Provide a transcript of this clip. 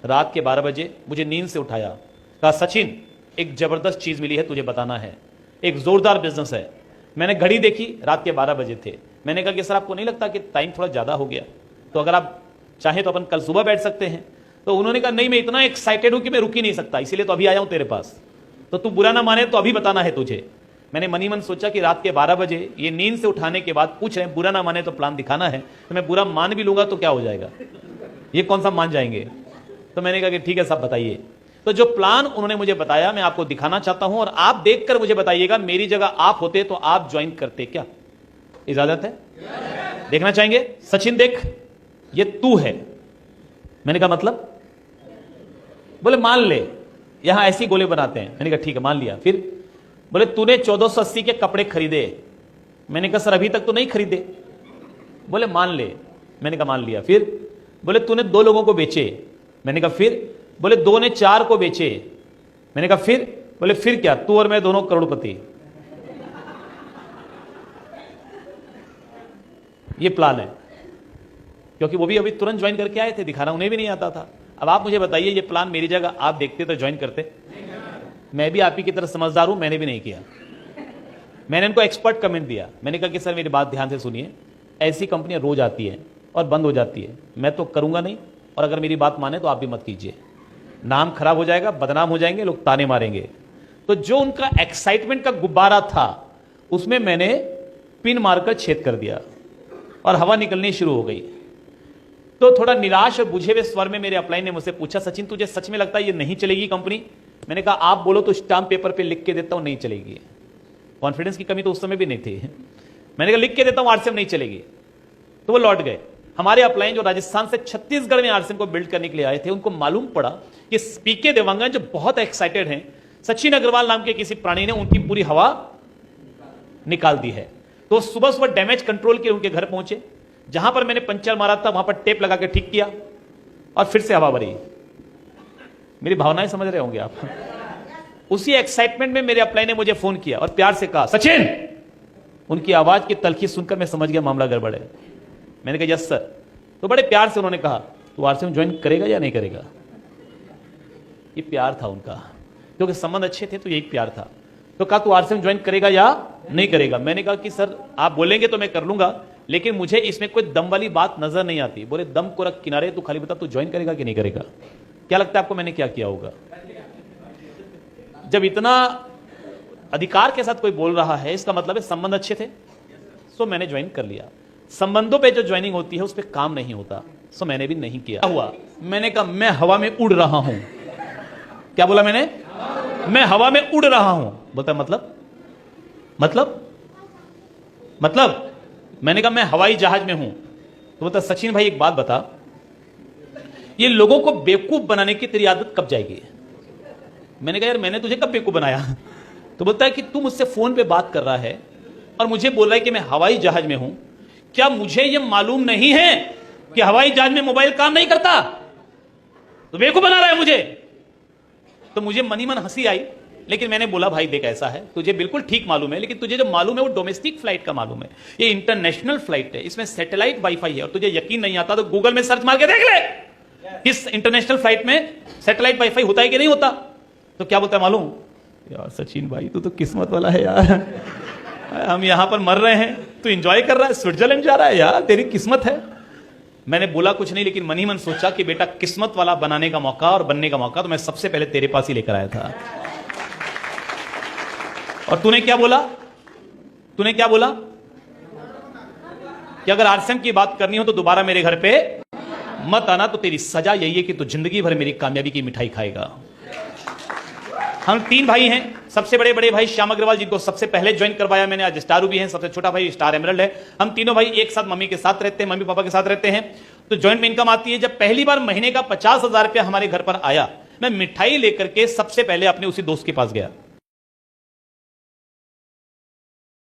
रात के 12 बजे मुझे नींद से उठाया, कहा सचिन एक जबरदस्त चीज मिली है, तुझे बताना है, एक जोरदार बिजनेस है। मैंने घड़ी देखी, रात के 12 बजे थे। मैंने कहा कि सर आपको नहीं लगता कि टाइम थोड़ा ज्यादा हो गया, तो अगर आप चाहे तो अपन कल सुबह बैठ सकते हैं। तो उन्होंने कहा नहीं, मैं इतना एक्साइटेड हूं कि मैं रुक ही नहीं सकता, इसीलिए तो अभी आया हूं तेरे पास, तो तू बुरा ना माने तो अभी बताना है तुझे। मैंने मनी मन सोचा कि रात के 12 बजे ये नींद से उठाने के बाद पूछ रहे हैं, बुरा ना माने तो प्लान दिखाना है, तो मैं बुरा मान भी लूंगा तो क्या हो जाएगा, ये कौन सा मान जाएंगे। तो मैंने कहा कि ठीक है साहब बताइए। तो जो प्लान उन्होंने मुझे बताया मैं आपको दिखाना चाहता हूं, और आप देखकर मुझे बताइएगा मेरी जगह आप होते तो आप ज्वाइन करते क्या। इजाजत है? देखना चाहेंगे? सचिन देख, ये तू है। मैंने कहा मतलब? बोले मान ले यहां ऐसी गोले बनाते हैं। मैंने कहा ठीक है मान लिया। फिर बोले तूने 1480 के कपड़े खरीदे। मैंने कहा सर अभी तक तो नहीं खरीदे। बोले मान ले। मैंने कहा मान लिया। फिर बोले तूने 2 लोगों को बेचे। मैंने कहा फिर? बोले 2 ने 4 को बेचे। मैंने कहा फिर? बोले फिर क्या, तू और मैं दोनों करोड़पति। ये प्लान है, क्योंकि वो भी अभी तुरंत ज्वाइन करके आए थे, दिखाना उन्हें भी नहीं आता था। अब आप मुझे बताइए ये प्लान मेरी जगह आप देखते तो ज्वाइन करते? मैं भी आप ही की तरह समझदार हूं, मैंने भी नहीं किया। मैंने इनको एक्सपर्ट कमेंट दिया। मैंने कहा कि सर मेरी बात ध्यान से सुनिए, ऐसी कंपनियां रोज आती हैं और बंद हो जाती है, मैं तो करूंगा नहीं, और अगर मेरी बात माने तो आप भी मत कीजिए, नाम खराब हो जाएगा, बदनाम हो जाएंगे, लोग ताने मारेंगे। तो जो उनका एक्साइटमेंट का गुब्बारा था उसमें मैंने पिन मारकर छेद कर दिया और हवा निकलनी शुरू हो गई। तो थोड़ा निराश और बुझे हुए स्वर में मेरे अपलाइन ने मुझसे पूछा, सचिन तुझे सच में लगता है ये नहीं चलेगी कंपनी? मैंने कहा आप बोलो तो स्टाम्प पेपर पे लिख के देता हूं नहीं चलेगी। कॉन्फिडेंस की कमी तो उस समय भी नहीं थी। मैंने कहा लिख के देता हूं आरसीएम नहीं चलेगी। तो वो लौट गए। हमारे अपलाइन जो राजस्थान से छत्तीसगढ़ में आरसीएम को बिल्ड करने के लिए आए थे, उनको मालूम पड़ा कि पीके देवांगन जो बहुत एक्साइटेड हैं, सचिन अग्रवाल नाम के किसी प्राणी ने उनकी पूरी हवा निकाल दी है। तो सुबह सुबह डैमेज कंट्रोल के उनके घर पहुंचे, जहां पर मैंने पंचर मारा था वहां पर टेप लगा के ठीक किया और फिर से हवा भरी। मेरी भावनाएं समझ रहे होंगे आप। उसी एक्साइटमेंट में मेरे अपलाइन ने मुझे फोन किया और प्यार से कहा सचिन। उनकी आवाज की तलखी सुनकर मैं समझ गया मामला गड़बड़ है। मैंने कहा यस सर। तो बड़े प्यार से उन्होंने कहा तू आरसीएम ज्वाइन करेगा या नहीं करेगा। ये प्यार था उनका, क्योंकि संबंध अच्छे थे तो यही प्यार था। तो कहा तू आरसीएम ज्वाइन करेगा या नहीं करेगा। मैंने कहा कि सर आप बोलेंगे तो मैं कर लूंगा, लेकिन मुझे इसमें कोई दम वाली बात नजर नहीं आती। बोले दम को रख किनारे, तू खाली बता तू ज्वाइन करेगा कि नहीं करेगा। क्या लगता है आपको मैंने क्या किया होगा? जब इतना अधिकार के साथ कोई बोल रहा है, इसका मतलब है संबंध अच्छे थे, सो मैंने ज्वाइन कर लिया। संबंधों पे जो ज्वाइनिंग होती है उस पर काम नहीं होता, सो मैंने भी नहीं किया। हुआ मैंने कहा मैं हवा में उड़ रहा हूं। क्या बोला मैंने? मैं हवा में उड़ रहा हूं। बोलता मतलब मैंने कहा मैं हवाई जहाज में हूं। तो बोलता सचिन भाई एक बात बता, ये लोगों को बेवकूफ बनाने की तेरी आदत कब जाएगी? मैंने कहा यार मैंने तुझे कब बेवकूफ बनाया? तो बोलता है कि तू मुझसे फोन पे बात कर रहा है और मुझे बोल रहा है कि मैं हवाई जहाज में हूं। क्या मुझे यह मालूम नहीं है कि हवाई जहाज में मोबाइल काम नहीं करता? तो बेवकूफ बना रहा है मुझे। तो मुझे मनी मन हंसी आई, लेकिन मैंने बोला भाई देख ऐसा है, तुझे बिल्कुल ठीक मालूम है, लेकिन तुझे जो मालूम है वो डोमेस्टिक फ्लाइट का मालूम है, ये इंटरनेशनल फ्लाइट है, इसमें सैटेलाइट वाईफाई है, और तुझे यकीन नहीं आता तो गूगल में सर्च मार के देख ले इस इंटरनेशनल फ्लाइट में सैटेलाइट वाईफाई होता है कि नहीं होता। तो क्या बोलता है मालूम? यार सचिन भाई तू तो किस्मत वाला है यार, हम यहां पर मर रहे हैं, तू एंजॉय कर रहा है, स्विट्जरलैंड जा रहा है, यार तेरी किस्मत है। मैंने बोला कुछ नहीं, लेकिन मनी मन सोचा कि बेटा किस्मत वाला बनाने का मौका और बनने का मौका तो मैं सबसे पहले तेरे पास ही लेकर आया था। और तूने क्या बोला? कि अगर आरसीएम की बात करनी हो तो दोबारा मेरे घर पे मत आना, तो तेरी सजा यही है कि तू जिंदगी भर मेरी कामयाबी की मिठाई खाएगा। हम 3 भाई हैं। सबसे बड़े भाई श्याम अग्रवाल, जिनको सबसे पहले ज्वाइन करवाया मैंने, आज स्टार भी हैं। सबसे छोटा भाई स्टार एमरल्ड है। हम तीनों भाई एक साथ मम्मी के साथ रहते हैं, मम्मी पापा के साथ रहते हैं। तो ज्वाइंट में इनकम आती है। जब पहली बार महीने का 50,000 रुपया हमारे घर पर आया, मैं मिठाई लेकर के सबसे पहले अपने उसी दोस्त के पास गया।